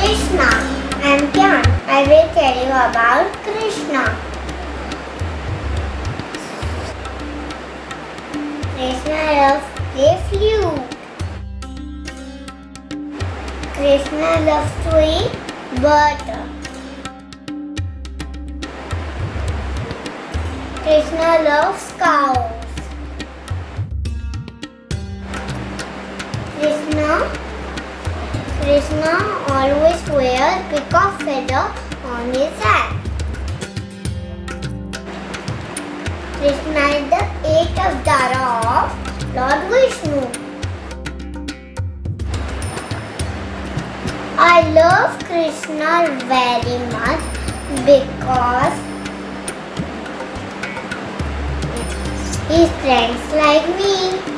Krishna. I'm Kyan. I will tell you about Krishna. Krishna loves play flute. Krishna loves to eat butter. Krishna loves cows. Krishna always wears peacock feather on his hat. Krishna is the 8th avatar of Lord Vishnu. I love Krishna very much because he is friends like me.